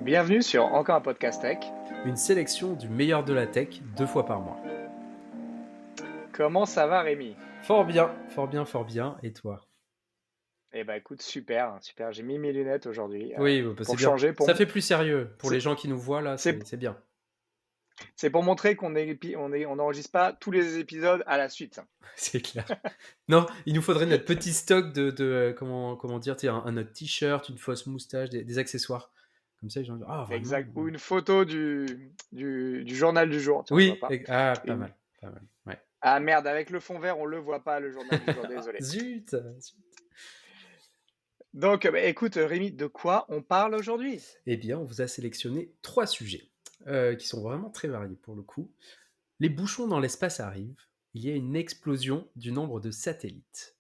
Bienvenue sur encore un podcast tech. Une sélection du meilleur de la tech 2 fois par mois. Comment ça va, Rémi? Fort bien, fort bien, fort bien. Et toi? Eh ben écoute, super, super. J'ai mis mes lunettes aujourd'hui Oui, bah, c'est pour bien. changer, Ça fait plus sérieux. Pour c'est les gens qui nous voient là, c'est- c'est bien. c'est pour montrer on n'enregistre pas tous les épisodes à la suite. C'est clair. Non, il nous faudrait notre petit stock comment dire, tu sais, notre t-shirt, une fausse moustache, des accessoires. Comme ça, les gens disent, ah, vraiment. Exact. Ou une photo du journal du jour. Tiens, je vois Oui, pas. pas Une- mal, pas mal. Ouais. Ah merde, avec le fond vert, on le voit pas, le journal du jour, désolé. Zut, zut. Donc, bah, écoute, Rémi, de quoi on parle aujourd'hui? Eh bien, on vous a sélectionné 3 sujets qui sont vraiment très variés pour le coup. Les bouchons dans l'espace arrivent. Il y a une explosion du nombre de satellites.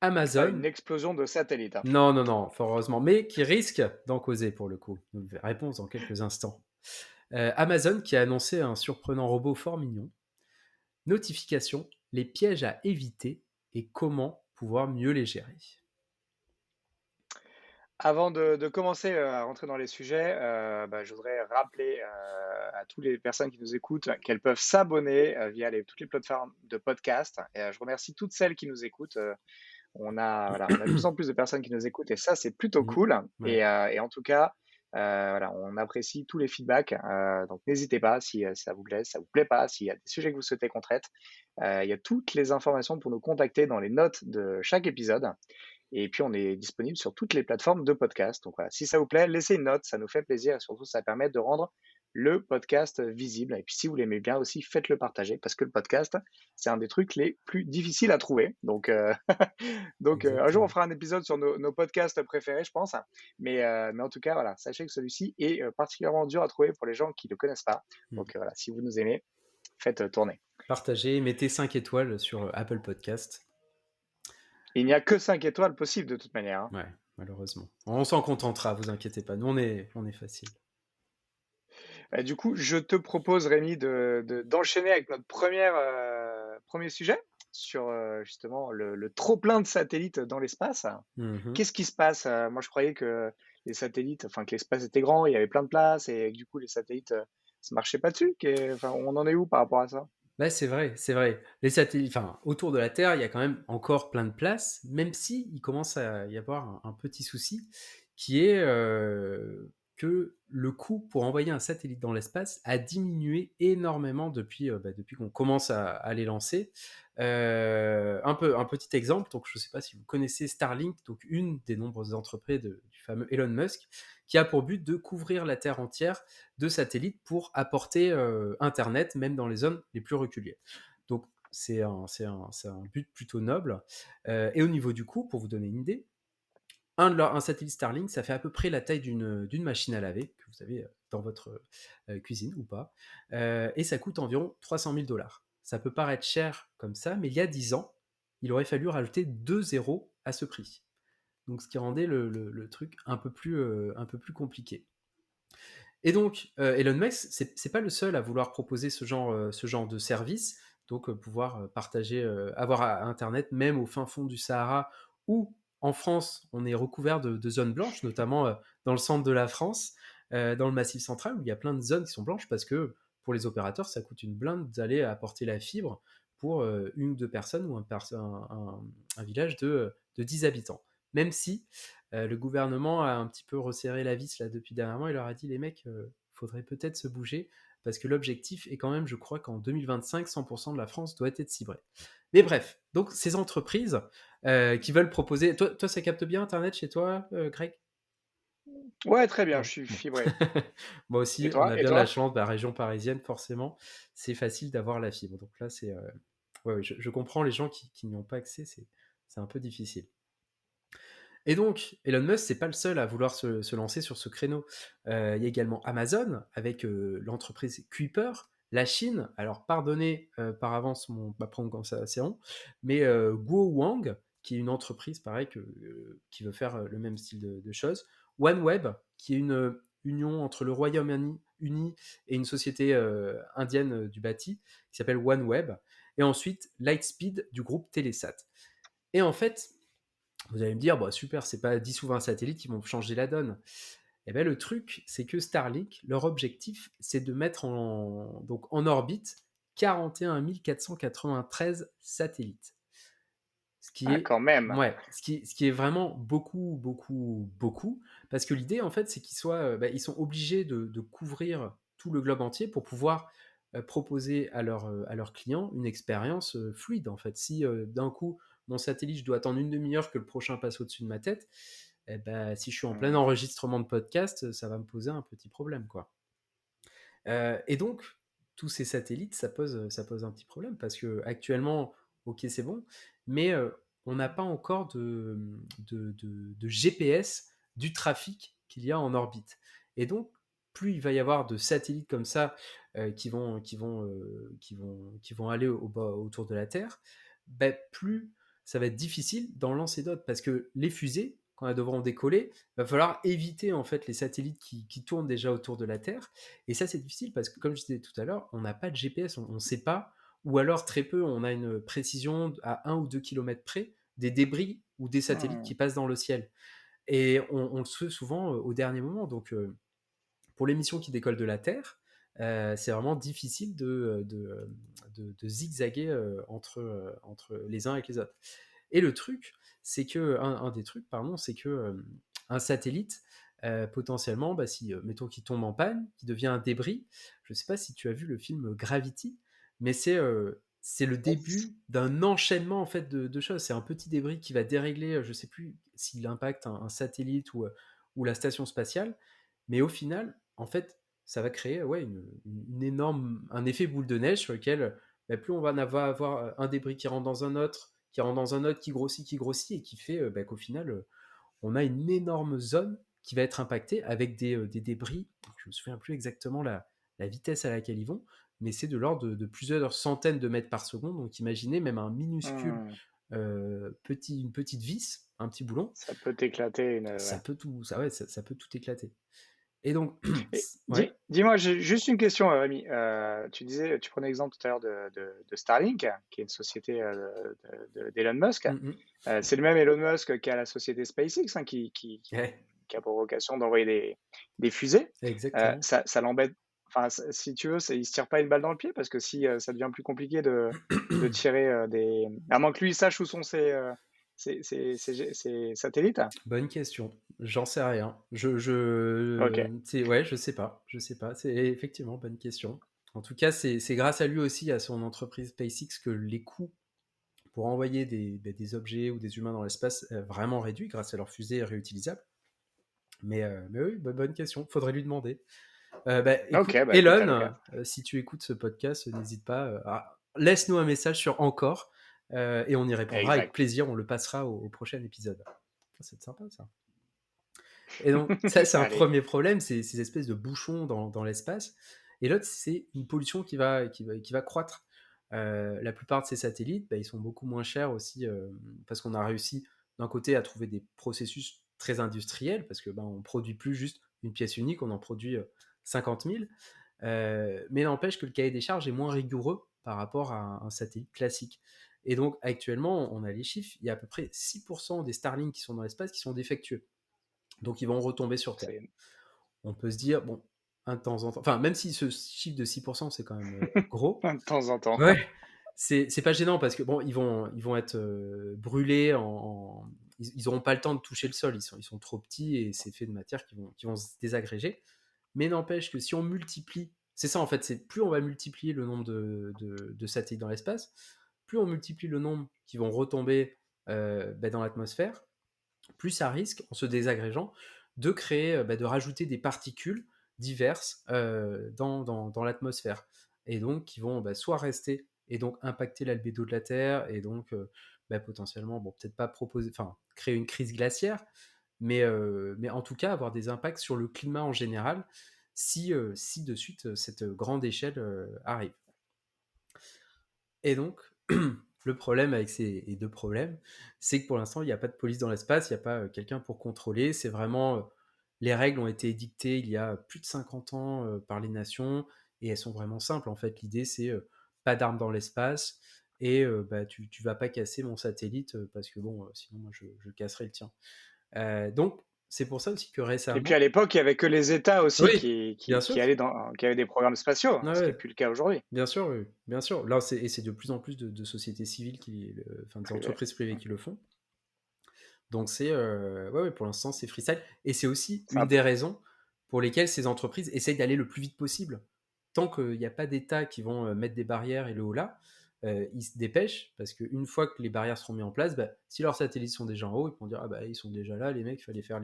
Ah, une Amazon, explosion de satellites, hein. non, non, non, fort heureusement, mais qui risque d'en causer pour le coup. Réponse dans quelques instants. Amazon qui a annoncé un surprenant robot fort mignon. Notification, les pièges à éviter et comment pouvoir mieux les gérer. Avant de commencer, à rentrer dans les sujets, bah, je voudrais rappeler, à toutes les personnes qui nous écoutent qu'elles peuvent s'abonner, via toutes les plateformes de podcast et je remercie toutes celles qui nous écoutent, on a de plus en plus de personnes qui nous écoutent et ça, c'est plutôt Mhm. cool Ouais. et en tout cas, voilà, on apprécie tous les feedbacks, donc n'hésitez pas si, ça vous plaît, si ça vous plaît pas, s'il y a des sujets que vous souhaitez qu'on traite. Il y a toutes les informations pour nous contacter dans les notes de chaque épisode et puis, on est disponible sur toutes les plateformes de podcast. Donc voilà, si ça vous plaît, laissez une note, ça nous fait plaisir et surtout, ça permet de rendre le podcast visible. Et puis, si vous l'aimez bien aussi, faites-le partager parce que le podcast, c'est un des trucs les plus difficiles à trouver. Donc, un jour, on Exactement. fera un épisode sur nos podcasts préférés, je pense. Mais en tout cas, voilà, sachez que celui-ci est particulièrement dur à trouver pour les gens qui ne le connaissent pas. Mhm. Donc, voilà, si vous nous aimez, faites tourner. Partagez, mettez 5 étoiles sur Apple Podcast. Il n'y a que 5 étoiles possibles de toute manière, hein. Ouais, malheureusement. On s'en contentera, vous inquiétez pas. Nous, on est facile. Du coup, je te propose, Rémi, d'enchaîner avec notre premier sujet sur justement le trop-plein de satellites dans l'espace. Mhm. Qu'est-ce qui se passe? Moi, je croyais que les satellites, enfin que l'espace était grand, il y avait plein de place et que du coup, les satellites, ça marchait pas dessus. Enfin, on en est où par rapport à ça? Bah, c'est vrai, c'est vrai. Les satellites, enfin, autour de la Terre, il y a quand même encore plein de place, même si il commence à y avoir un petit souci, qui est que le coût pour envoyer un satellite dans l'espace a diminué énormément depuis qu'on commence à les lancer. Un petit exemple, donc je ne sais pas si vous connaissez Starlink, donc une des nombreuses entreprises du fameux Elon Musk, qui a pour but de couvrir la Terre entière de satellites pour apporter Internet, même dans les zones les plus reculées. Donc, c'est un but plutôt noble. Et au niveau du coût, pour vous donner une idée, un satellite Starlink, ça fait à peu près la taille d'une machine à laver que vous avez dans votre cuisine ou pas. Et ça coûte environ 300 000 $. Ça peut paraître cher comme ça, mais il y a 10 ans, il aurait fallu rajouter 2 zéros à ce prix. Donc, ce qui rendait le truc un peu plus compliqué. Et donc, Elon Musk, c'est pas le seul à vouloir proposer ce genre de service, donc pouvoir partager, avoir Internet même au fin fond du Sahara, où en France, on est recouvert de zones blanches, notamment dans le centre de la France, dans le Massif central, où il y a plein de zones qui sont blanches, parce que pour les opérateurs, ça coûte une blinde d'aller apporter la fibre pour une ou deux personnes ou un village de 10 habitants. Même si le gouvernement a un petit peu resserré la vis là depuis dernièrement. Il leur a dit les mecs, faudrait peut-être se bouger parce que l'objectif est quand même, je crois qu'en 2025, 100% de la France doit être ciblée. Mais bref, donc ces entreprises qui veulent proposer. Toi, ça capte bien Internet chez toi, Greg? Ouais, très bien, Ouais. je suis Bon. fibré. Moi Et aussi, on toi? a Et bien la toi? chance, région parisienne, forcément, c'est facile d'avoir la fibre. Donc là, ouais, ouais, je comprends les gens qui n'y ont pas accès, c'est un peu difficile. Et donc, Elon Musk, c'est pas le seul à vouloir se lancer sur ce créneau. Il y a également Amazon avec l'entreprise Kuiper, la Chine. Alors, pardonnez par avance ma prononciation, mais Guo Wang, qui est une entreprise pareil qui veut faire le même style de choses. OneWeb, qui est une union entre le Royaume-Uni et une société indienne du bâti, qui s'appelle OneWeb. Et ensuite, Lightspeed du groupe Telesat. Et en fait, vous allez me dire, bah, super, c'est pas 10 ou 20 satellites qui vont changer la donne. Et ben le truc, c'est que Starlink, leur objectif, c'est de mettre donc en orbite 41 493 satellites. Ce qui Ah, est, quand même. ouais, ce qui est vraiment beaucoup, beaucoup, beaucoup. Parce que l'idée, en fait, c'est ils sont obligés de couvrir tout le globe entier pour pouvoir proposer à leurs clients une expérience fluide, en fait. Si d'un coup, mon satellite, je dois attendre une demi-heure que le prochain passe au-dessus de ma tête, eh ben, si je suis en plein Hmm. enregistrement de podcast, ça va me poser un petit problème, quoi. Et donc, tous ces satellites, ça pose un petit problème parce que actuellement, ok, c'est bon, mais on n'a pas encore de GPS du trafic qu'il y a en orbite. Et donc, plus il va y avoir de satellites comme ça qui vont aller autour de la Terre, ben, plus ça va être difficile d'en lancer d'autres parce que les fusées, quand elles devront décoller, il va falloir éviter en fait les satellites qui tournent déjà autour de la Terre. Et ça, c'est difficile parce que, comme je disais tout à l'heure, on n'a pas de GPS, on ne sait pas, ou alors très peu, on a une précision à 1 ou 2 kilomètres près des débris ou des satellites Hmm. qui passent dans le ciel. Et on le sait souvent au dernier moment. Donc, pour les missions qui décollent de la Terre, c'est vraiment difficile de zigzaguer entre les uns avec les autres. Et le truc, c'est que un des trucs, pardon, c'est que un satellite, potentiellement, bah, si mettons qu'il tombe en panne, qu'il devient un débris, je ne sais pas si tu as vu le film Gravity, mais c'est le Yes. début d'un enchaînement en fait de choses. C'est un petit débris qui va dérégler, je ne sais plus s'il impacte un satellite ou la station spatiale, mais au final, en fait, ça va créer ouais, une énorme, un effet boule de neige sur lequel bah, plus on va avoir un débris qui rentre dans un autre, qui rentre dans un autre, qui grossit, et qui fait bah, qu'au final, on a une énorme zone qui va être impactée avec des débris. Je ne me souviens plus exactement la vitesse à laquelle ils vont, mais c'est de l'ordre de plusieurs centaines de mètres par seconde. Donc imaginez même un minuscule Hmm. une petite vis, un petit boulon, Ça peut t'éclater ça ouais. peut tout, ça peut tout éclater. Et donc, Et ouais. dis-moi, j'ai juste une question, Rémi. Tu disais, tu prenais l'exemple tout à l'heure de Starlink, qui est une société d'Elon Musk. Mm, C'est le même Elon Musk qui a la société SpaceX, hein, ouais, qui a pour vocation d'envoyer des fusées. exactement. Ça l'embête. Enfin, si tu veux, il se tire pas une balle dans le pied parce que si ça devient plus compliqué de tirer des. À moins que lui il sache où sont ses satellites. Bonne question. J'en sais rien. Ok. Ouais, je sais pas. C'est effectivement bonne question. En tout cas, c'est grâce à lui aussi, à son entreprise SpaceX, que les coûts pour envoyer des objets ou des humains dans l'espace vraiment réduits grâce à leur fusée réutilisable. Mais oui, bonne question. Faudrait lui demander. Bah, Ok, écoute, bah écoute, t'as Elon, l'occasion. si tu écoutes ce podcast, n'hésite pas. Laisse-nous un message sur Encore et on y répondra avec Exact. plaisir. On le passera au prochain épisode. C'est sympa ça. Et donc, ça, c'est un Allez. premier problème, c'est ces espèces de bouchons dans l'espace. Et l'autre, c'est une pollution qui va croître. La plupart de ces satellites, bah, ils sont beaucoup moins chers aussi parce qu'on a réussi d'un côté à trouver des processus très industriels parce que bah, on produit plus juste une pièce unique, on en produit 50 000. Mais n'empêche que le cahier des charges est moins rigoureux par rapport à un satellite classique. Et donc actuellement, on a les chiffres, il y a à peu près 6% des Starlink qui sont dans l'espace qui sont défectueux. Donc ils vont retomber sur Terre. C'est On peut se dire, bon, un de temps en temps, enfin, même si ce chiffre de 6%, c'est quand même gros, de temps en temps. ouais, c'est pas gênant parce que, bon, ils vont être brûlés ils auront pas le temps de toucher le sol, ils sont trop petits et c'est fait de matière qui vont se désagréger. Mais n'empêche que si on multiplie, c'est ça en fait, c'est plus on va multiplier le nombre de satellites dans l'espace, plus on multiplie le nombre qui vont retomber bah, dans l'atmosphère, plus ça risque, en se désagrégeant, de créer, de rajouter des particules diverses dans l'atmosphère. Et donc, qui vont bah, soit rester et donc impacter l'albédo de la Terre, et donc bah, potentiellement, bon, peut-être pas proposer, enfin, créer une crise glaciaire, mais en tout cas avoir des impacts sur le climat en général si de suite cette grande échelle arrive. Et donc, le problème avec ces deux problèmes, c'est que pour l'instant, il n'y a pas de police dans l'espace, il n'y a pas quelqu'un pour contrôler. C'est vraiment. Les règles ont été édictées il y a plus de 50 ans par les nations, et elles sont vraiment simples. En fait, l'idée, c'est pas d'armes dans l'espace, et bah, tu vas pas casser mon satellite, parce que bon, sinon, moi, je casserai le tien. Donc, c'est pour ça aussi que Et puis à récemment l'époque, il y avait que les États aussi oui, qui bien qui sûr. qui allaient dans qui avaient des programmes spatiaux, Ouais, ce qui est ouais, plus le cas aujourd'hui. bien sûr, oui, bien sûr. Là, c'est de plus en plus de sociétés civiles enfin, des Privé. entreprises privées Mmh. qui le font. Donc ouais, ouais, pour l'instant, c'est freestyle et c'est aussi C'est une un des raisons pour lesquelles ces entreprises essayent d'aller le plus vite possible. Tant qu'il n'y a pas d'État qui vont mettre des barrières et le haut là, ils se dépêchent parce qu'une fois que les barrières seront mises en place, bah, si leurs satellites sont déjà en haut, ils vont dire ah bah ils sont déjà là, les mecs, il fallait faire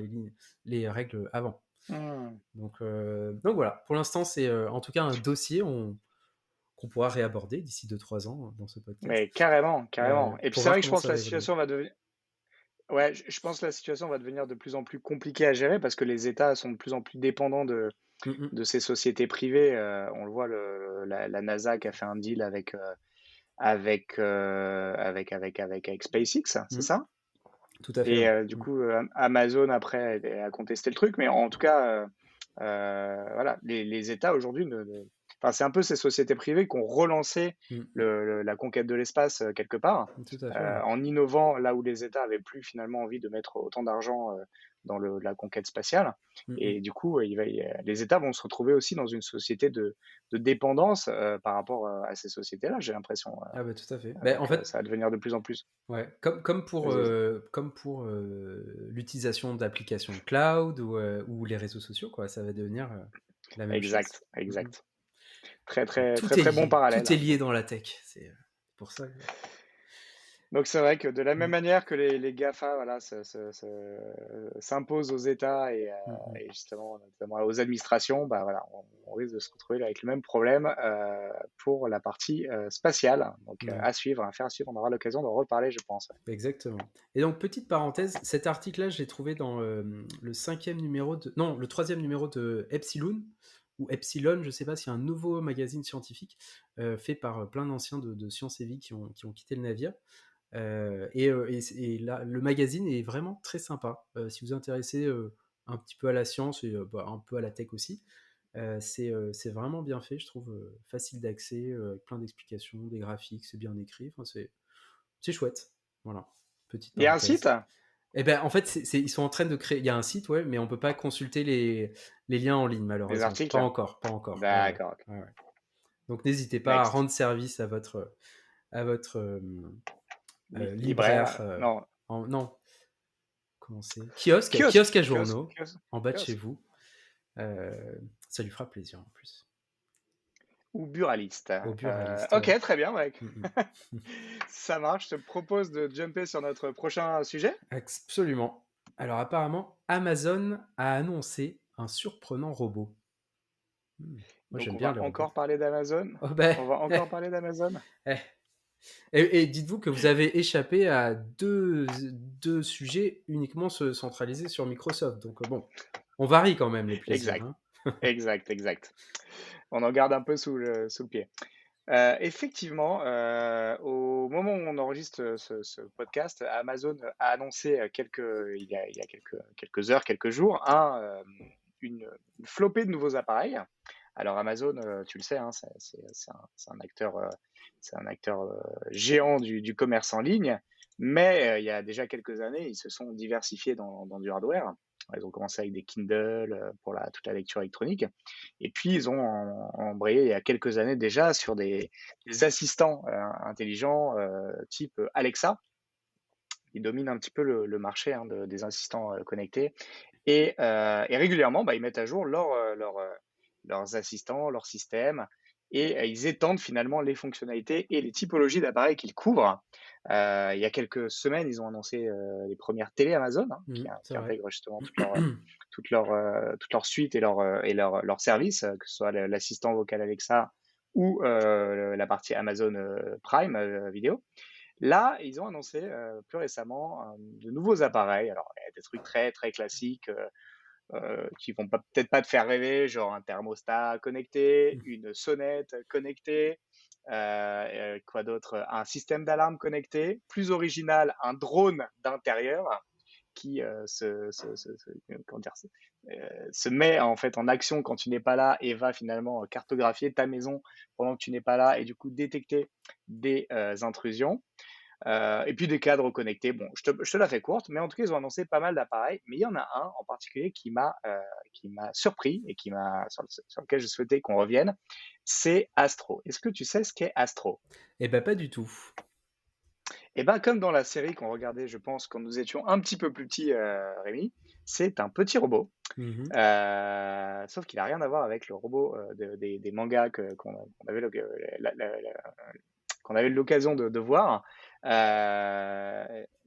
les règles avant. mmh. Donc voilà, pour l'instant c'est en tout cas un dossier qu'on pourra réaborder d'ici 2-3 ans dans ce podcast Mais carrément, carrément. Et puis pour c'est voir vrai que je comment pense ça que la va évoluer. situation va devenir ouais, je pense que la situation va devenir de plus en plus compliquée à gérer parce que les États sont de plus en plus dépendants Mm, mm, de ces sociétés privées. On le voit, la NASA qui a fait un deal avec SpaceX, c'est mm. ça? Tout à fait, Et ouais. du Mm. coup, Amazon après a contesté le truc, mais en tout cas, voilà, les États aujourd'hui enfin, c'est un peu ces sociétés privées qui ont relancé Mm, la conquête de l'espace quelque part, mm. Tout à fait, ouais. en innovant là où les États avaient plus finalement envie de mettre autant d'argent dans la conquête spatiale. Mm, mm. Et du coup, les États vont se retrouver aussi dans une société de dépendance par rapport à ces sociétés-là, j'ai l'impression, Ah bah tout à fait. Ben, en avec fait, ça va devenir de plus en plus. ouais, comme pour l'utilisation d'applications cloud ou les réseaux sociaux, quoi, ça va devenir la même chose. Exact, Mm, mm. exact. Très, Donc, très, très, très bon tout parallèle. est lié dans la tech. C'est pour ça que. Donc c'est vrai que de la même Mm, manière que les GAFA, voilà, s'imposent aux États mm, mm. et justement, notamment aux administrations, bah voilà, on risque de se retrouver avec le même problème pour la partie spatiale. Donc Ouais, à suivre, à faire suivre, on aura l'occasion d'en reparler, je pense. Ouais. exactement. Et donc, petite parenthèse, cet article-là, je l'ai trouvé dans le cinquième numéro de. Non, le troisième numéro de Epsilon, ou Epsilon, je ne sais pas, c'est un nouveau magazine scientifique fait par plein d'anciens de Sciences et Vie qui ont quitté le navire. Et là, le magazine est vraiment très sympa. Si vous vous intéressez un petit peu à la science et bah, un peu à la tech aussi, c'est vraiment bien fait, je trouve, facile d'accès, avec plein d'explications, des graphiques, c'est bien écrit, enfin, c'est chouette. Voilà, petite Il y a un site? parenthèse. Et ben en fait, ils sont en train de créer. Il y a un site, ouais, mais on peut pas consulter les liens en ligne, Des malheureusement. Pas articles? encore, pas encore. Ouais, ouais. D'accord, ok. Ouais, ouais. Donc n'hésitez pas à Next. rendre service à votre Libraire? libraire. Non. Non, comment c'est kiosque, Kiosque, kiosque à kiosque, journaux, kiosque, en bas de chez kiosque. vous. Ça lui fera plaisir en plus. Ou buraliste. Au buraliste, ouais. Ok, très bien, mec. Mm, mm. Ça marche. Je te propose de jumper sur notre prochain sujet. Absolument. Alors apparemment, Amazon a annoncé un surprenant robot. Moi Donc, j'aime on bien va les robots. encore parler d'Amazon. Oh ben, On va encore parler d'Amazon. eh. Et dites-vous que vous avez échappé à deux sujets uniquement centralisés sur Microsoft. Donc bon, on varie quand même les plaisirs. Exact, Hein. exact, exact. On en garde un peu sous le pied. Effectivement, au moment où on enregistre ce podcast, Amazon a annoncé il y a quelques heures, quelques jours, une flopée de nouveaux appareils. Alors Amazon, tu le sais, hein, c'est un acteur, géant du commerce en ligne, mais il y a déjà quelques années, ils se sont diversifiés dans du hardware. Ils ont commencé avec des Kindle pour toute la lecture électronique, et puis ils ont embrayé il y a quelques années déjà sur des assistants intelligents type Alexa. Ils dominent un petit peu le marché hein, des assistants connectés. Et régulièrement, bah, ils mettent à jour leurs assistants, leurs systèmes, et ils étendent finalement les fonctionnalités et les typologies d'appareils qu'ils couvrent. Il y a quelques semaines, ils ont annoncé les premières télé Amazon, hein, C'est qui vrai. intègrent justement toute leur suite et leurs services, que ce soit l'assistant vocal Alexa ou la partie Amazon Prime Vidéo. Là, ils ont annoncé plus récemment de nouveaux appareils. Alors, il y a des trucs très très classiques qui vont peut-être pas te faire rêver, genre un thermostat connecté, une sonnette connectée, quoi d'autre? Un système d'alarme connecté. Plus original, un drone d'intérieur qui comment dire, se met en fait en action quand tu n'es pas là et va finalement cartographier ta maison pendant que tu n'es pas là et du coup détecter des intrusions. Et puis des cadres connectés. Bon, je te la fais courte, mais en tout cas, ils ont annoncé pas mal d'appareils, mais il y en a un en particulier qui m'a surpris et sur lequel je souhaitais qu'on revienne, c'est Astro. Est-ce que tu sais ce qu'est Astro? Eh ben, pas du tout. Et ben, comme dans la série qu'on regardait, je pense, quand nous étions un petit peu plus petits, Rémi, c'est un petit robot, Mmh. sauf qu'il a rien à voir avec le robot, des mangas qu'on avait qu'on avait l'occasion de voir.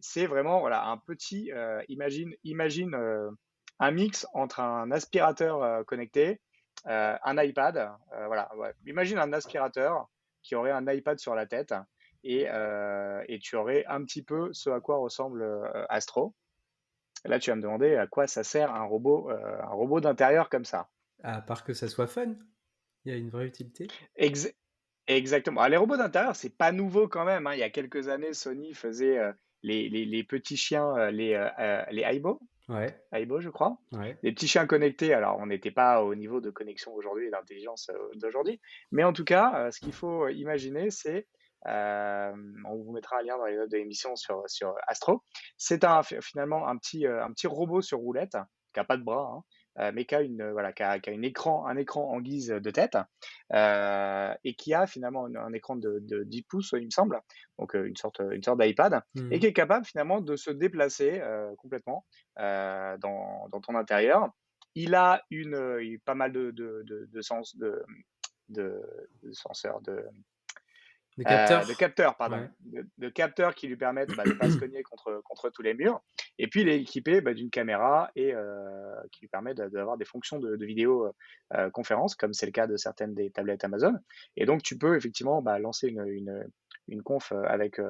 C'est vraiment, voilà, un petit, imagine, un mix entre un aspirateur, connecté, un iPad, voilà, ouais. Imagine un aspirateur qui aurait un iPad sur la tête et tu aurais un petit peu ce à quoi ressemble, Astro. Là, tu vas me demander à quoi ça sert un robot d'intérieur comme ça? À part que ça soit fun, il y a une vraie utilité? Ex Exactement. Ah, les robots d'intérieur, c'est pas nouveau quand même, hein. Il y a quelques années, Sony faisait, les petits chiens, les Ouais, Aibo, je crois. ouais. Les petits chiens connectés. Alors, on n'était pas au niveau de connexion aujourd'hui et d'intelligence, d'aujourd'hui. Mais en tout cas, ce qu'il faut imaginer, c'est, on vous mettra un lien dans les notes de l'émission sur Astro. C'est finalement un petit robot sur roulette, qui a pas de bras, hein, mais qui a voilà, qui a un écran en guise de tête, et qui a finalement un écran de 10 pouces, il me semble, donc une sorte d'iPad, et Mmh. qui est capable finalement de se déplacer, complètement, dans ton intérieur. Il a pas mal de senseurs, Des de capteurs? capteurs, pardon, Ouais. de capteurs qui lui permettent, bah, de pas se cogner contre tous les murs. Et puis il est équipé, bah, d'une caméra qui lui permet d'avoir des fonctions de vidéo, conférence, comme c'est le cas de certaines des tablettes Amazon. Et donc tu peux effectivement, bah, lancer une conf, avec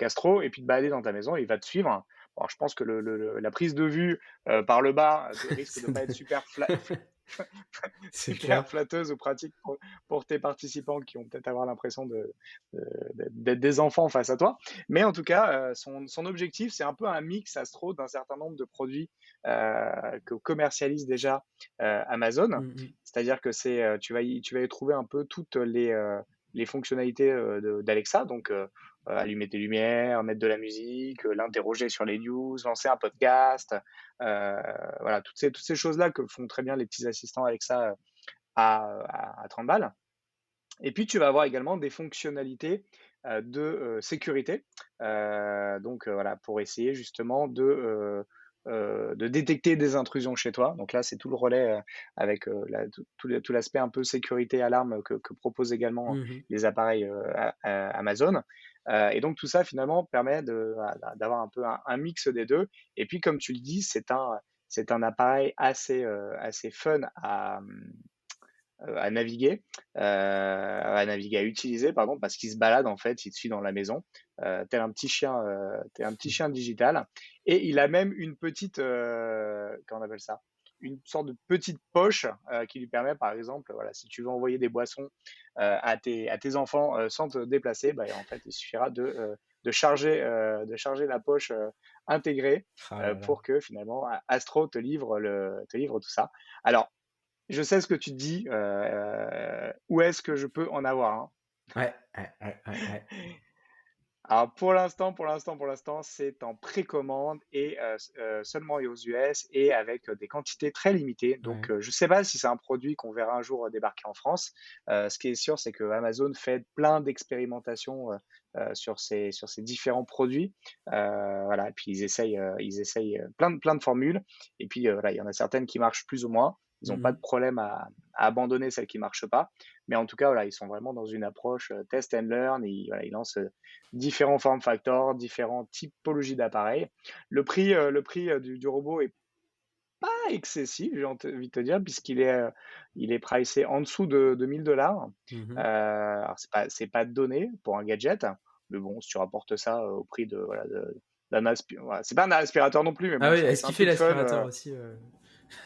Astro et puis te balader dans ta maison et il va te suivre. Alors je pense que la prise de vue, par le bas, risque de Ça pas être doit c'est super clair. flatteuse ou pratique pour tes participants qui vont peut-être avoir l'impression d'être des enfants face à toi. Mais en tout cas, son objectif, c'est un peu un mix Astro d'un certain nombre de produits, que commercialise déjà, Amazon. Mmh mh. C'est-à-dire que tu vas y trouver un peu toutes les fonctionnalités, d'Alexa, donc allumer tes lumières, mettre de la musique, l'interroger sur les news, lancer un podcast, voilà, toutes ces choses-là que font très bien les petits assistants Alexa, à 30 balles. Et puis tu vas avoir également des fonctionnalités, de sécurité, donc voilà, pour essayer justement de détecter des intrusions chez toi. Donc là, c'est tout le relais, avec, tout l'aspect un peu sécurité, alarme que proposent également Mmh. les appareils, Amazon. Et donc tout ça finalement permet d'avoir un peu un mix des 2. Et puis comme tu le dis, c'est un appareil assez fun à utiliser, pardon, parce qu'il se balade en fait, il te suit dans la maison, tel un petit chien digital. Et il a même une petite, comment on appelle ça? Une sorte de petite poche, qui lui permet, par exemple, voilà, si tu veux envoyer des boissons, à tes enfants, sans te déplacer, bah, en fait, il suffira de charger la poche, intégrée, Ah là là. pour que finalement Astro te livre tout ça. Alors, je sais ce que tu te dis, où est-ce que je peux en avoir un? Ouais, ouais, ouais, ouais, ouais. Alors pour l'instant, c'est en précommande et seulement aux US et avec, des quantités très limitées. Donc Ouais. je ne sais pas si c'est un produit qu'on verra un jour, débarquer en France. Ce qui est sûr, c'est que Amazon fait plein d'expérimentations, sur ces différents produits. Voilà, et puis ils essayent, plein de formules et puis, voilà, il y en a certaines qui marchent plus ou moins. Ils n'ont Mmh pas mh. de problème à abandonner celles qui ne marchent pas. Mais en tout cas, voilà, ils sont vraiment dans une approche, test and learn et voilà, ils lancent, différents form factors, différentes typologies d'appareils. Le prix, du robot est pas excessif, j'ai envie de te dire, puisqu'il est pricé en dessous de 1 000 $. Mmh. Alors c'est pas donné pour un gadget, mais bon, si tu rapportes ça, au prix de voilà, voilà, c'est pas un aspirateur non plus, mais Ah bon, oui, c'est un est-ce c'est un qu'il fait truc fun, l'aspirateur aussi,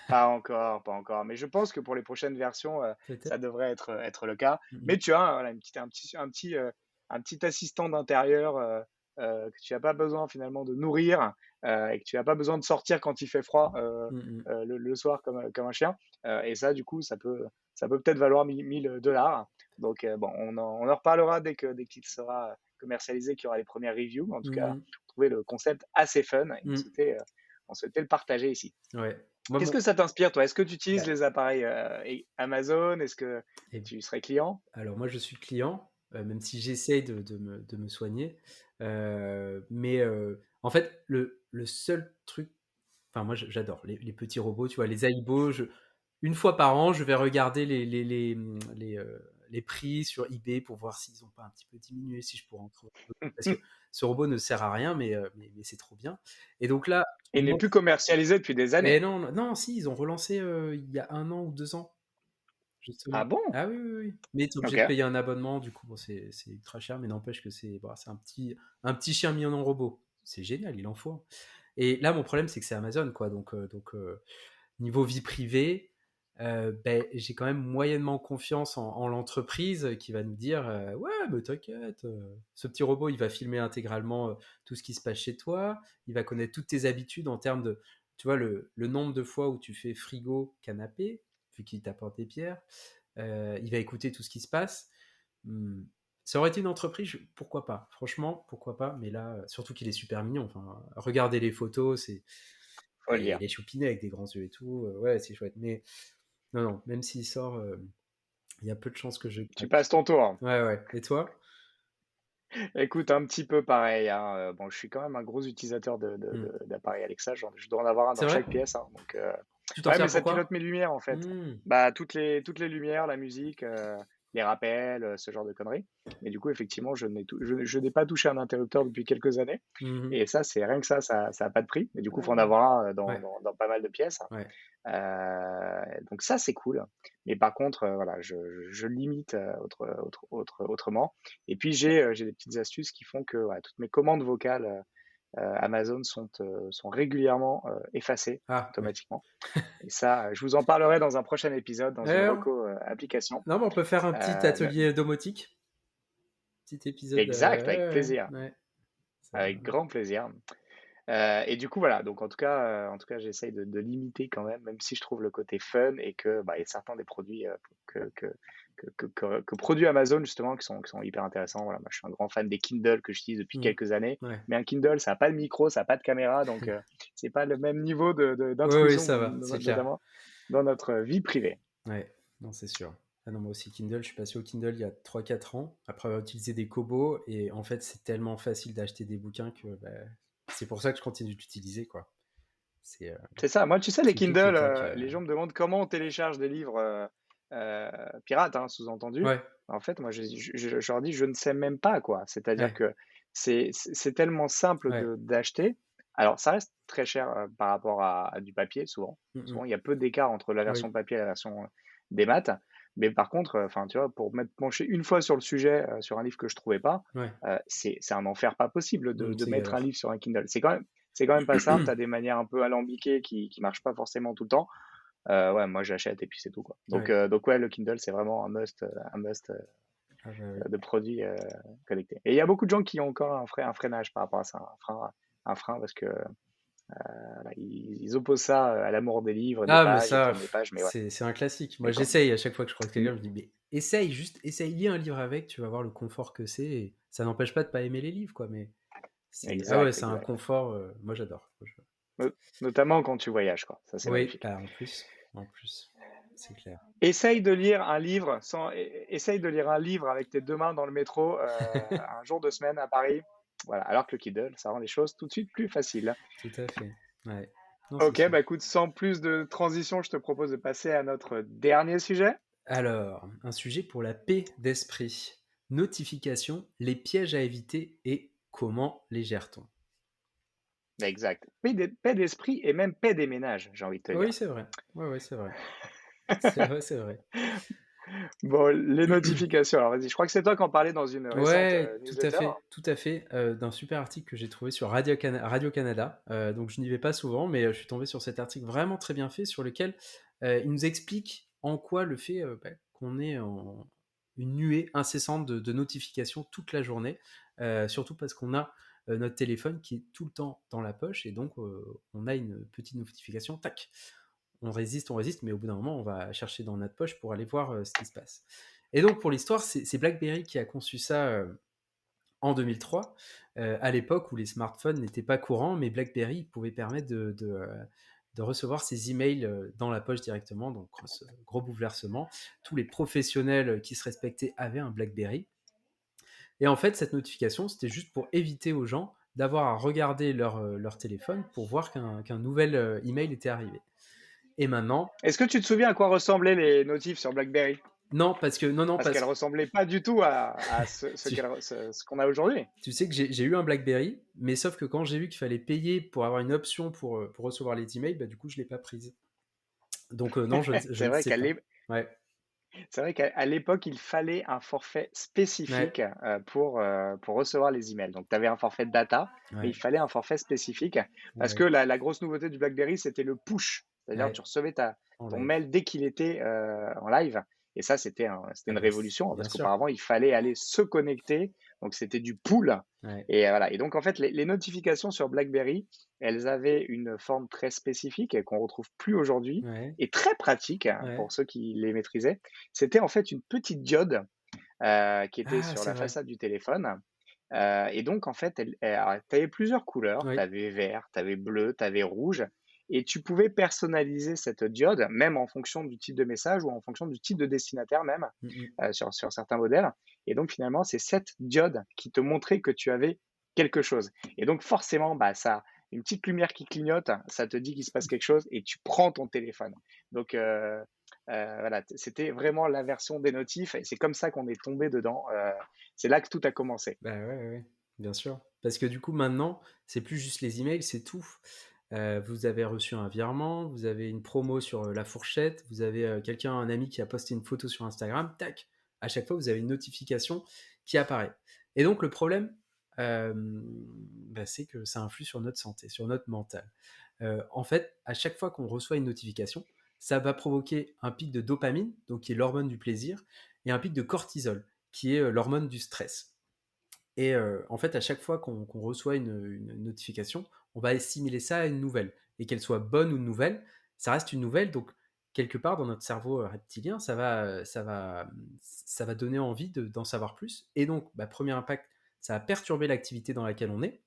pas encore, pas encore, mais je pense que pour les prochaines versions, ça peut-être? devrait être le cas. Mmh Mais mh. tu as, voilà, un petit assistant d'intérieur, que tu as pas besoin finalement de nourrir, et que tu as pas besoin de sortir quand il fait froid, Mmh mh. le soir comme un chien. Et ça, du coup, ça peut peut-être valoir 1000 $. Donc bon, on en reparlera dès qu'il sera commercialisé, qu'il y aura les premières reviews, mais en tout cas, Mmh. on trouvait le concept assez fun et Mmh. on souhaitait le partager ici. Ouais. Moi, Qu'est-ce mon que ça t'inspire, toi? Est-ce que tu utilises bah, les appareils, Amazon? Est-ce que et tu serais client? alors moi, je suis client, même si j'essaye de me soigner, mais en fait, le seul truc, enfin moi j'adore les petits robots, tu vois? Les Aibo, je une fois par an, je vais regarder les prix sur eBay pour voir s'ils ont pas un petit peu diminué, si je pourrais en trouver d'autres. Parce que ce robot ne sert à rien, mais c'est trop bien. Et donc là, Et il n'est plus commercialisé depuis des mais années. non, non, si, ils ont relancé, il y a 1 an ou 2 ans, Ah justement. bon? Ah oui, oui, oui. Mais tu es obligé de OK. payer un abonnement, du coup, bon, c'est ultra cher, mais n'empêche que c'est un petit chien mis en robot. C'est génial, il en faut un. Et là, mon problème, c'est que c'est Amazon, quoi. Niveau vie privée, beh, j'ai quand même moyennement confiance en l'entreprise qui va nous dire, «Ouais, mais t'inquiète, ce petit robot, il va filmer intégralement, tout ce qui se passe chez toi. Il va connaître toutes tes habitudes en termes de, tu vois, le nombre de fois où tu fais frigo, canapé, vu qu'il t'apporte des bières. Il va écouter tout ce qui se passe». Mmh, ça aurait été une entreprise, pourquoi pas? Franchement, pourquoi pas? Mais là, surtout qu'il est super mignon. Enfin, regardez les photos, Faut le et dire. il est choupinet avec des grands yeux et tout. Ouais, c'est chouette. Mais non, non, même s'il sort, il y a peu de chances que je Tu craque. passes ton tour. Ouais, ouais. Et toi? Écoute, un petit peu pareil, hein, bon, je suis quand même un gros utilisateur Mmh. d'appareils Alexa, je dois en avoir un C'est dans vrai? chaque pièce, hein, donc Tu t'en ouais, mais sers ça pilote pourquoi? mes lumières, en fait. Mmh. Bah, toutes les lumières, la musique, les rappels, ce genre de conneries. Et du coup, effectivement, je n'ai pas touché un interrupteur depuis quelques années Mmh mh. et ça, c'est rien que ça a pas de prix, mais du coup, Ah faut en ouais. avoir un, Ouais, dans pas mal de pièces. ouais. Donc ça, c'est cool. Mais par contre, voilà, je limite, autrement. Et puis j'ai des petites astuces qui font que, voilà, toutes mes commandes vocales, Amazon sont régulièrement, effacées Ah ouais. automatiquement. Et ça, je vous en parlerai dans un prochain épisode, dans une D'ailleurs, reco, application. non, mais on peut faire un petit Mais atelier domotique, petit épisode, exact, avec ouais, plaisir, ouais, ouais. Ça avec grand plaisir. Et du coup, voilà, donc en tout cas, j'essaye de limiter quand même si je trouve le côté fun et que, bah, il y a certains des produits, que produit Amazon justement qui sont hyper intéressants. Voilà, moi, je suis un grand fan des Kindle que j'utilise depuis mmh, quelques années, ouais. mais un Kindle, ça a pas de micro, ça a pas de caméra, donc c'est pas le même niveau Oui, oui, d'intrusion, ça va, c'est clair. notamment dans notre vie privée. Ouais, non, c'est sûr. Ah non, moi aussi Kindle, je suis passé au Kindle il y a 3 4 ans, après avoir utilisé des Kobo, et en fait, c'est tellement facile d'acheter des bouquins que, bah, c'est pour ça que je continue d'utiliser, quoi. C'est, C'est ça. Moi, tu sais, les clic, Kindle, clic, clic, les gens me demandent comment on télécharge des livres, pirates, hein, sous-entendu. ouais, En fait, moi, je leur dis: «Je ne sais même pas, quoi». C'est-à-dire ouais, que c'est tellement simple ouais. d'acheter. Alors, ça reste très cher, par rapport à du papier, souvent. Mmh mh. Souvent, il y a peu d'écart entre la Oui, version papier et la version, des maths. Mais par contre, enfin, tu vois, pour m'être penché une fois sur le sujet, sur un livre que je trouvais pas, ouais. c'est un enfer pas possible Mmh, de c'est mettre un galère. livre sur un Kindle. C'est quand même pas simple, tu as des manières un peu alambiquées qui marchent pas forcément tout le temps. Ouais, moi j'achète et puis c'est tout, quoi. Ouais. Donc ouais, le Kindle, c'est vraiment un must, Ah bah, oui. de produits, connectés. Et il y a beaucoup de gens qui ont encore un freinage par rapport à ça, un frein parce que, voilà, ils opposent ça, à l'amour des livres, des Ah mais pages et ça, t'aimes les pages, mais ouais, c'est un classique. Moi, mais quand j'essaye à chaque fois que je croise mmh, quelqu'un, je dis: «Mais essaye, juste essaye, lis un livre avec, tu vas voir le confort que c'est», et ça n'empêche pas de pas aimer les livres, quoi, mais ah ouais, exact, c'est un exact. confort, moi j'adore. Notamment quand tu voyages, quoi. Ça, c'est Oui, magnifique. bah, en plus, c'est clair. Essaye de lire un livre essaye de lire un livre avec tes 2 mains dans le métro, un jour de semaine à Paris. Voilà, alors que le Kindle, ça rend les choses tout de suite plus faciles. Tout à fait. Ouais. Non, c'est OK, sûr. bah, écoute, sans plus de transition, je te propose de passer à notre dernier sujet. Alors, un sujet pour la paix d'esprit. Notification, les pièges à éviter et comment les gère-t-on? Exact. Paix d'esprit et même paix des ménages, j'ai envie de te Oui, dire. c'est vrai. Ouais, ouais, c'est vrai. C'est vrai, c'est vrai. Bon, les notifications, alors vas-y, je crois que c'est toi qui en parlais dans une récente, Ouais, newsletter? tout à fait, d'un super article que j'ai trouvé sur Radio-Canada, donc je n'y vais pas souvent, mais je suis tombé sur cet article vraiment très bien fait sur lequel, il nous explique en quoi le fait, qu'on ait en une nuée incessante de notifications toute la journée, surtout parce qu'on a, notre téléphone qui est tout le temps dans la poche, et donc on a une petite notification, tac, on résiste, mais au bout d'un moment, on va chercher dans notre poche pour aller voir, ce qui se passe. Et donc pour l'histoire, c'est BlackBerry qui a conçu ça, en 2003, à l'époque où les smartphones n'étaient pas courants, mais BlackBerry pouvait permettre de recevoir ses emails dans la poche directement. Donc, gros bouleversement. Tous les professionnels qui se respectaient avaient un BlackBerry. Et en fait, cette notification, c'était juste pour éviter aux gens d'avoir à regarder leur téléphone pour voir qu'un nouvel email était arrivé. Et maintenant, Est-ce que tu te souviens à quoi ressemblaient les notifs sur BlackBerry? non, non, Parce qu'elles ressemblaient pas du tout à tu, ce qu'on a aujourd'hui. tu sais que j'ai eu un BlackBerry, mais sauf que quand j'ai vu qu'il fallait payer pour avoir une option pour recevoir les emails, bah, du coup, je ne l'ai pas prise. Donc, non, je C'est ne vrai sais qu'à pas. Ouais, l'époque, il fallait un forfait ouais, spécifique pour recevoir les emails. Donc, tu avais un forfait data, mais il ouais, fallait un forfait spécifique parce que ouais, la grosse nouveauté du BlackBerry, c'était le push. C'est-à-dire, ouais, tu recevais en ton live. mail dès qu'il était en live. Et ça, c'était Ah une bah, révolution hein, bien parce sûr. qu'auparavant, il fallait aller se connecter. Donc, c'était du pull. Ouais, Et voilà. Et donc, en fait, les notifications sur BlackBerry, elles avaient une forme très spécifique et qu'on retrouve plus aujourd'hui ouais, et très pratique hein, ouais. pour ceux qui les maîtrisaient. C'était en fait une petite diode, qui était Ah, sur c'est la vrai. façade du téléphone, et donc en fait, tu avais plusieurs couleurs. Tu Oui. avais vert, tu avais bleu, tu avais rouge et tu pouvais personnaliser cette diode, même en fonction du type de message ou en fonction du type de destinataire même, Mm, sur certains modèles et donc finalement, c'est cette diode qui te montrait que tu avais quelque chose et donc forcément, bah, ça une petite lumière qui clignote, ça te dit qu'il se passe quelque chose et tu prends ton téléphone. Donc voilà, c'était vraiment la version des notifs et c'est comme ça qu'on est tombé dedans, c'est là que tout a commencé. Bah, ouais, ouais, ouais, bien sûr. Parce que du coup, maintenant, c'est plus juste les emails, c'est tout. Vous avez reçu un virement, vous avez une promo sur, la fourchette, vous avez, quelqu'un, un ami qui a posté une photo sur Instagram, tac! À chaque fois, vous avez une notification qui apparaît. Et donc le problème, bah, c'est que ça influe sur notre santé, sur notre mental. En fait, à chaque fois qu'on reçoit une notification, ça va provoquer un pic de dopamine, donc qui est l'hormone du plaisir, et un pic de cortisol, qui est, l'hormone du stress. Et en fait, à chaque fois qu'on reçoit une notification, on va assimiler ça à une nouvelle. Et qu'elle soit bonne ou nouvelle, ça reste une nouvelle. Donc, quelque part, dans notre cerveau reptilien, ça va donner envie d'en savoir plus. Et donc, bah, premier impact, ça va perturber l'activité dans laquelle on est.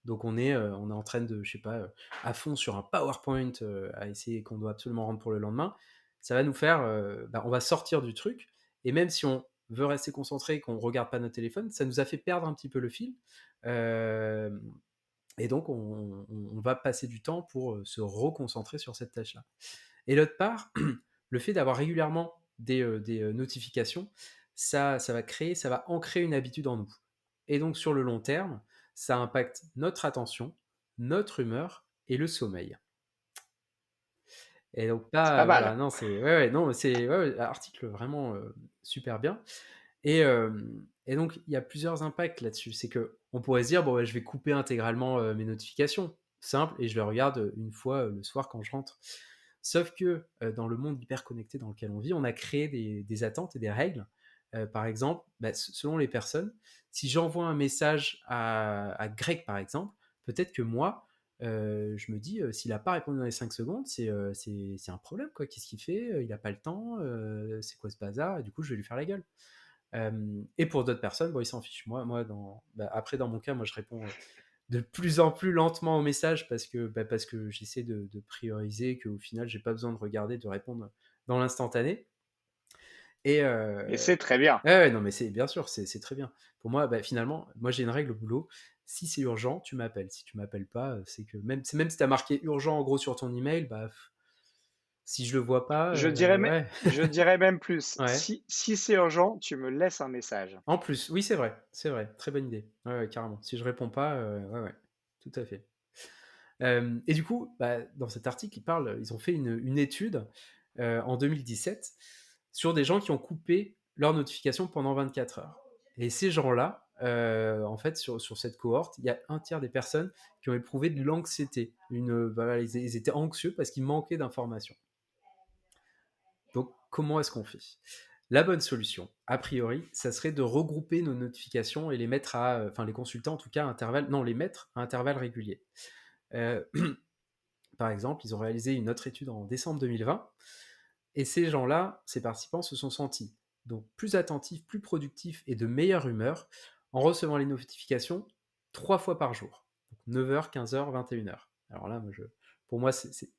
Donc, on est en train de, je sais pas, à fond sur un PowerPoint à essayer qu'on doit absolument rendre pour le lendemain. Ça va nous faire, bah, on va sortir du truc. Et même si on veut rester concentré, qu'on ne regarde pas notre téléphone, ça nous a fait perdre un petit peu le fil. Euh, et donc, on va passer du temps pour se reconcentrer sur cette tâche-là. Et l'autre part, le fait d'avoir régulièrement des notifications, ça va ancrer une habitude en nous. Et donc, sur le long terme, ça impacte notre attention, notre humeur et le sommeil. Et donc C'est pas là, voilà, mal. non, ouais, non, c'est ouais, ouais, article vraiment super bien. Et donc, il y a plusieurs impacts là-dessus. C'est que on pourrait se dire, bon, ouais, je vais couper intégralement mes notifications, simple, et je les regarde une fois le soir quand je rentre. Sauf que dans le monde hyper connecté dans lequel on vit, on a créé des attentes et des règles. Par exemple, bah, selon les personnes, si j'envoie un message à Greg, par exemple, peut-être que moi, je me dis, s'il n'a pas répondu dans les 5 secondes, c'est un problème, quoi. Qu'est-ce qu'il fait? Il n'a pas le temps, c'est quoi ce bazar? Et du coup, je vais lui faire la gueule. Et pour d'autres personnes, bon, ils s'en fichent. Bah, après, dans mon cas, moi, je réponds de plus en plus lentement aux messages parce que j'essaie de prioriser, qu'au final, j'ai pas besoin de regarder, de répondre dans l'instantané. Et Et c'est très bien. ouais, ouais, non, mais c'est bien sûr, c'est très bien. Pour moi, bah, finalement, moi, j'ai une règle au boulot. Si c'est urgent, tu m'appelles. Si tu m'appelles pas, c'est que même si tu as marqué urgent en gros sur ton email, bah, si je le vois pas, ouais, Je dirais même plus, ouais. si c'est urgent, tu me laisses un message. En plus, oui, c'est vrai, très bonne idée. Ouais, ouais, carrément. Si je réponds pas, ouais, ouais, tout à fait. Et du coup, bah, dans cet article, ils ont fait une étude en 2017 sur des gens qui ont coupé leurs notifications pendant 24 heures. Et ces gens-là, en fait, sur cette cohorte, il y a un tiers des personnes qui ont éprouvé de l'anxiété. Voilà, ils étaient anxieux parce qu'il manquait d'informations. Donc, comment est-ce qu'on fait? La bonne solution, a priori, ça serait de regrouper nos notifications et les mettre enfin les consulter en tout cas à intervalles, non, les mettre à intervalles réguliers. Euh, Par exemple, ils ont réalisé une autre étude en décembre 2020, et ces gens-là, ces participants, se sont sentis donc plus attentifs, plus productifs et de meilleure humeur en recevant les notifications 3 fois par jour. 9h, 15h, 21h. Alors là, pour moi, c'est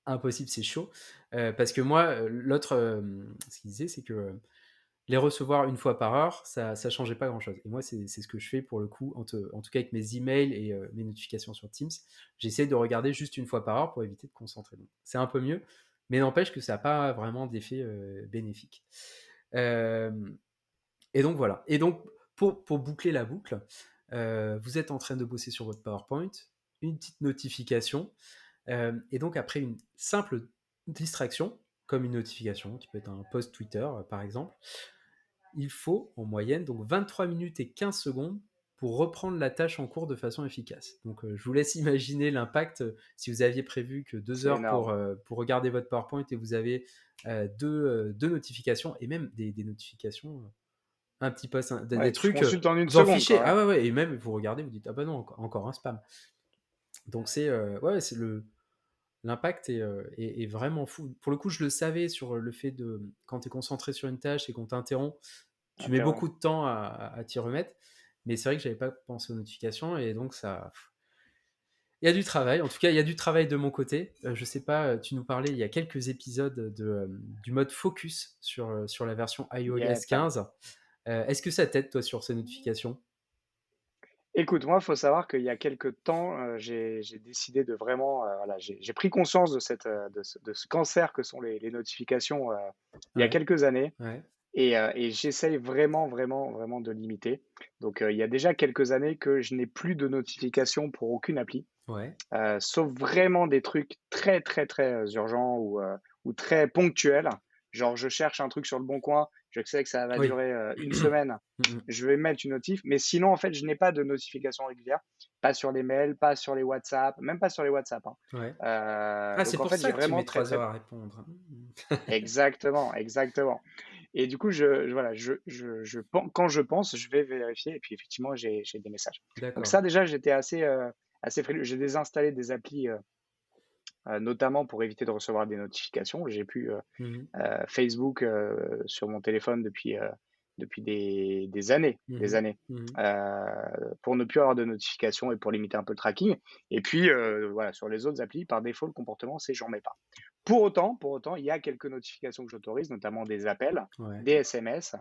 impossible, c'est chaud. Parce que moi, l'autre, ce qu'il disait, c'est que les recevoir une fois par heure, ça changeait pas grand-chose. Et moi, c'est ce que je fais pour le coup, en tout cas avec mes emails et mes notifications sur Teams. J'essaie de regarder juste une fois par heure pour éviter de concentrer. Donc, c'est un peu mieux, mais n'empêche que ça n'a pas vraiment d'effet bénéfique. Euh, et donc voilà. Et donc, pour boucler la boucle, vous êtes en train de bosser sur votre PowerPoint, une petite notification, et donc après une simple distraction, comme une notification, qui peut être un post Twitter par exemple, il faut en moyenne donc 23 minutes et 15 secondes pour reprendre la tâche en cours de façon efficace. Donc je vous laisse imaginer l'impact si vous aviez prévu que 2 C'est heures énorme. pour regarder votre PowerPoint et vous avez deux notifications et même des notifications, un petit post, des Ouais, tu trucs, consultes en une vous en seconde, fichez. quoi. Ah ouais, ouais, et même vous regardez, vous dites, ah bah non, encore un spam. Donc ouais, c'est l'impact est vraiment fou. Pour le coup, je le savais sur le fait de, quand tu es concentré sur une tâche et qu'on t'interrompt, tu mets beaucoup Interrompt. de temps à t'y remettre. Mais c'est vrai que j'avais pas pensé aux notifications et donc ça. Il y a du travail. En tout cas, il y a du travail de mon côté. Je sais pas, tu nous parlais il y a quelques épisodes du mode focus sur la version iOS Yes. 15. Est-ce que ça t'aide, toi, sur ces notifications? Écoute, moi, il faut savoir qu'il y a quelques temps, j'ai décidé de vraiment, voilà, j'ai pris conscience de ce cancer que sont les notifications, il y a Ouais, quelques années ouais, et j'essaye vraiment, vraiment, vraiment de limiter. Donc, il y a déjà quelques années que je n'ai plus de notifications pour aucune appli, ouais. sauf vraiment des trucs très, très, très, urgents ou très ponctuels. Genre, je cherche un truc sur Le Bon Coin, je sais que ça va Oui. durer, 1 semaine, Mhm. je vais mettre une notif, mais sinon, en fait, je n'ai pas de notification régulière, pas sur les mails, pas sur les WhatsApp, même pas sur les WhatsApp, hein. Ouais. Ah, c'est Donc en pour fait, j'ai ça que tu vraiment mets très, 3 heures très à répondre. Hein. exactement, exactement et du coup, voilà, quand je pense, je vais vérifier et puis effectivement, j'ai des messages. Donc D'accord. ça, déjà, j'étais assez frileux. J'ai désinstallé des applis, notamment pour éviter de recevoir des notifications. J'ai plus, Mhm. Facebook, sur mon téléphone depuis des années, des Mhm. années, Mhm. pour ne plus avoir de notifications et pour limiter un peu le tracking et puis, voilà, sur les autres applis, par défaut, le comportement, c'est j'en mets pas. Pour autant, il y a quelques notifications que j'autorise, notamment des appels, Ouais. des SMS,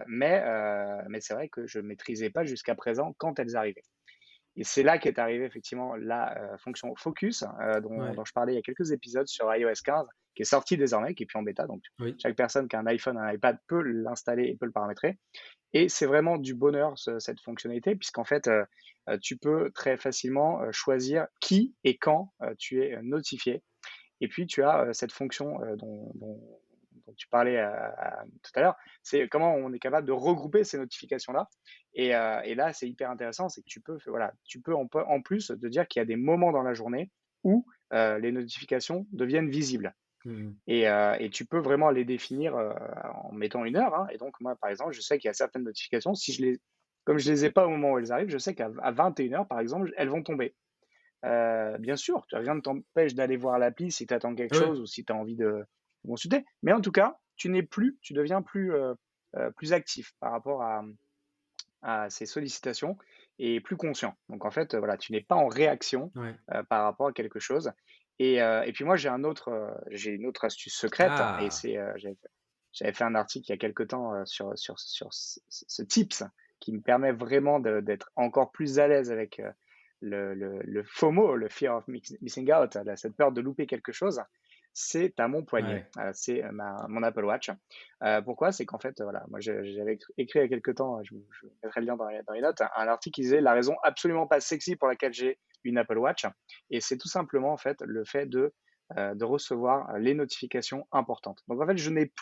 mais c'est vrai que je maîtrisais pas jusqu'à présent quand elles arrivaient. Et c'est là qu'est arrivée effectivement la, fonction Focus, dont Ouais. je parlais il y a quelques épisodes sur iOS 15, qui est sorti désormais, qui est plus en bêta, donc Oui. chaque personne qui a un iPhone, un iPad peut l'installer et peut le paramétrer. Et c'est vraiment du bonheur cette fonctionnalité, puisqu'en fait, tu peux très facilement, choisir qui et quand, tu es, notifié. Et puis tu as, cette fonction, dont tu parlais, tout à l'heure, c'est comment on est capable de regrouper ces notifications-là et là, c'est hyper intéressant, c'est que tu peux en plus de dire qu'il y a des moments dans la journée où, les notifications deviennent visibles Mhm. et tu peux vraiment les définir, en mettant une heure, hein et donc moi, par exemple, je sais qu'il y a certaines notifications, si je les comme je les ai pas au moment où elles arrivent, je sais qu'à 21h, par exemple, elles vont tomber. Bien sûr, rien ne t'empêche d'aller voir l'appli si tu attends quelque Oui. chose ou si tu as envie de consulter. Mais en tout cas, tu deviens plus actif par rapport à ces sollicitations et plus conscient. Donc en fait, voilà, tu n'es pas en réaction, Ouais. par rapport à quelque chose et puis moi j'ai une autre astuce secrète et Ah. j'avais fait un article il y a quelque temps, sur ce tips qui me permet vraiment d'être encore plus à l'aise avec, le FOMO, le fear of missing out, cette peur de louper quelque chose. C'est à mon poignet, Ouais. c'est, mon Apple Watch. Pourquoi? C'est qu'en fait, voilà, moi j'avais écrit il y a quelque temps, je vous mettrai le lien dans les notes, un article qui disait: «La raison absolument pas sexy pour laquelle j'ai une Apple Watch» et c'est tout simplement, en fait, le fait de recevoir les notifications importantes. Donc en fait, je n'ai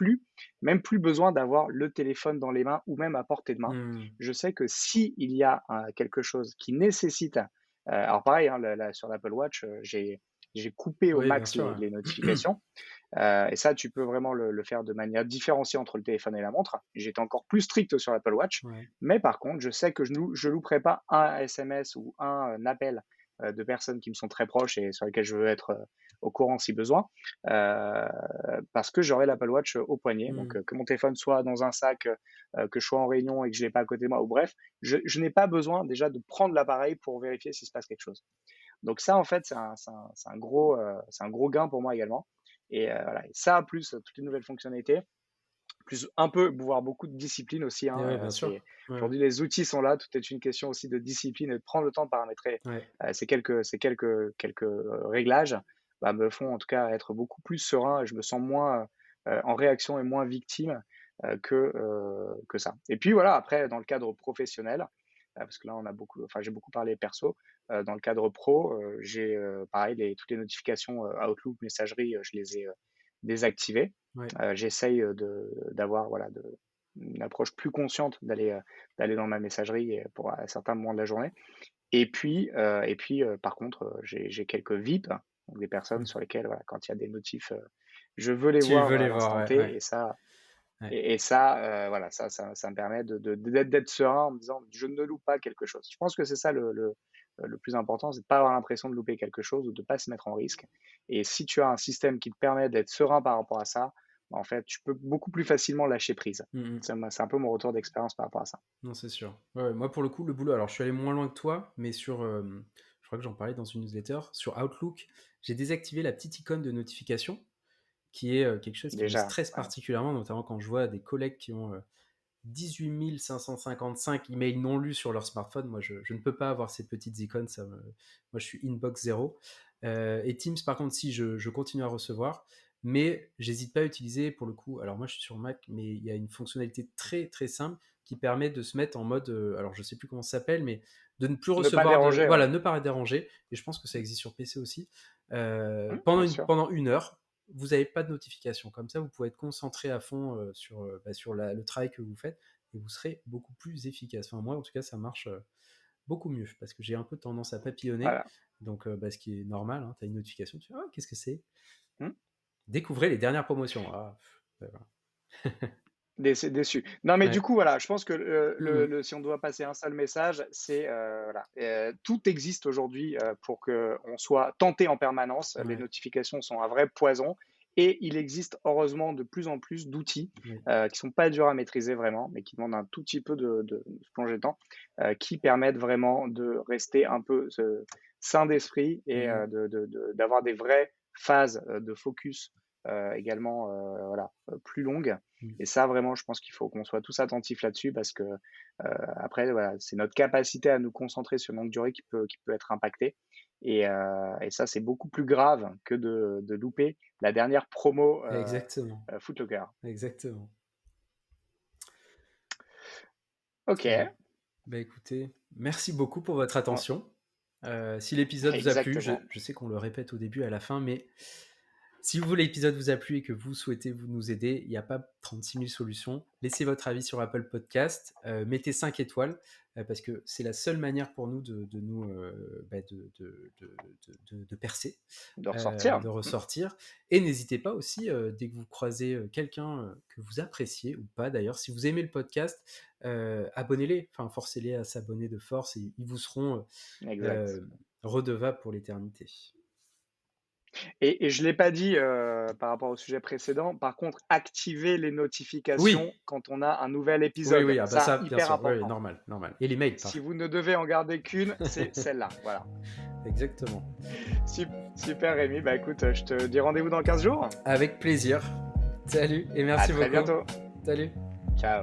même plus besoin d'avoir le téléphone dans les mains ou même à portée de main. Mhm. Je sais que si il y a, quelque chose qui nécessite, alors pareil, hein, sur l'Apple Watch, j'ai coupé au Oui, bien max sûr. les notifications, et ça, tu peux vraiment le faire de manière différenciée entre le téléphone et la montre. J'étais encore plus strict sur l'Apple Watch, Ouais. mais par contre, je sais que je louperai pas un SMS ou un appel, de personnes qui me sont très proches et sur lesquelles je veux être au courant si besoin, parce que j'aurai l'Apple Watch au poignet. Donc, Mmh. que mon téléphone soit dans un sac, que je sois en réunion et que je l'ai pas à côté de moi, ou bref, je n'ai pas besoin déjà de prendre l'appareil pour vérifier s'il se passe quelque chose. Donc ça, en fait, c'est un gros gain pour moi également. Et voilà, et ça, plus toutes les nouvelles fonctionnalités, plus un peu, voire beaucoup de discipline aussi, Et hein, ouais, bien sûr. Ouais, ouais. aujourd'hui les outils sont là, tout est une question aussi de discipline et de prendre le temps de paramétrer, Ouais. ces quelques réglages, bah, me font en tout cas être beaucoup plus serein et je me sens moins, en réaction et moins victime, que ça. Et puis voilà, après dans le cadre professionnel, parce que là on a beaucoup enfin j'ai beaucoup parlé perso, dans le cadre pro, j'ai, pareil toutes les notifications, Outlook, messagerie, je les ai, désactivées. Ouais. J'essaye, d'avoir voilà une approche plus consciente d'aller dans ma messagerie et pour à certains moments de la journée. Par contre, j'ai quelques VIP, donc des personnes Mmh. sur lesquelles voilà, quand il y a des notifs, je veux les Tu veux voir à les voir, l'instant ouais, T, ouais, ouais. et ça, voilà, ça me permet d'être serein en me disant: «Je ne loupe pas quelque chose». Je pense que c'est ça le plus important, c'est de pas avoir l'impression de louper quelque chose ou de pas se mettre en risque. Et si tu as un système qui te permet d'être serein par rapport à ça, bah, en fait, tu peux beaucoup plus facilement lâcher prise. Mmh mh. C'est un peu mon retour d'expérience par rapport à ça. Non, c'est sûr. Ouais, ouais, moi, pour le coup, le boulot, alors je suis allé moins loin que toi, mais je crois que j'en parlais dans une newsletter, sur Outlook, j'ai désactivé la petite icône de notification, qui est quelque chose qui me Déjà, stresse ouais. particulière, notamment quand je vois des collègues qui ont 18 555 emails non lus sur leur smartphone. Moi, je ne peux pas avoir ces petites icônes. Moi, je suis inbox zéro. Et Teams, par contre, si je continue à recevoir, mais j'hésite pas à utiliser pour le coup. Alors, moi, je suis sur Mac, mais il y a une fonctionnalité très très simple qui permet de se mettre en mode. Alors, je sais plus comment ça s'appelle, mais de ne plus Ne pas recevoir de. déranger, ouais. Voilà, ne pas déranger. Et je pense que ça existe sur PC aussi. Bien sûr. Pendant une heure, vous n'avez pas de notification. Comme ça, vous pouvez être concentré à fond sur le travail que vous faites et vous serez beaucoup plus efficace. Enfin, moi, en tout cas, ça marche beaucoup mieux parce que j'ai un peu tendance à papillonner. Voilà. Donc, ce qui est normal, hein, tu as une notification, tu fais ah, qu'est-ce que c'est? Mmh. Découvrez les dernières promotions. Ah, voilà. Déçu. Non, mais du Ouais. coup, voilà, je pense que Mhm. si on doit passer un seul message, c'est, voilà, tout existe aujourd'hui, pour qu'on soit tenté en permanence. Les Ouais. notifications sont un vrai poison et il existe heureusement de plus en plus d'outils, Oui. qui sont pas durs à maîtriser vraiment, mais qui demandent un tout petit peu de se plonger dedans, qui permettent vraiment de rester un peu, sain d'esprit et Mhm. d'avoir des vraies phases, de focus, également, voilà, plus longues. Mhm. Et ça, vraiment, je pense qu'il faut qu'on soit tous attentifs là-dessus parce que, après, voilà, c'est notre capacité à nous concentrer sur une longue durée qui peut être impactée. Et ça, c'est beaucoup plus grave que de louper la dernière promo, Exactement. Footlocker. Exactement. OK, Très bien. Bah écoutez, merci beaucoup pour votre on attention. Si l'épisode vous a plu, exactement. je sais qu'on le répète au début et à la fin, mais si vous, l'épisode vous a plu et que vous souhaitez vous nous aider, il n'y a pas 36 000 solutions. Laissez votre avis sur Apple Podcast, mettez 5 étoiles, parce que c'est la seule manière pour nous de nous de percer, De ressortir. de Mmh. ressortir. Et n'hésitez pas aussi, dès que vous croisez quelqu'un que vous appréciez, ou pas d'ailleurs, si vous aimez le podcast, abonnez-les, enfin forcez-les à s'abonner de force et ils vous seront Exact. euh, redevables pour l'éternité. Et je ne l'ai pas dit, par rapport au sujet précédent. Par contre, activer les notifications Oui, quand on a un nouvel oui, épisode. oui, ah bah Ça, ça, bien hyper sûr, oui, oui, important. normal, normal. Et les mails, Si pareil. vous ne devez en garder qu'une, c'est celle-là. Voilà. Exactement. Super Rémi. Bah écoute, je te dis rendez-vous dans 15 jours. Avec plaisir. Salut et À merci très beaucoup. bientôt. Salut. Ciao.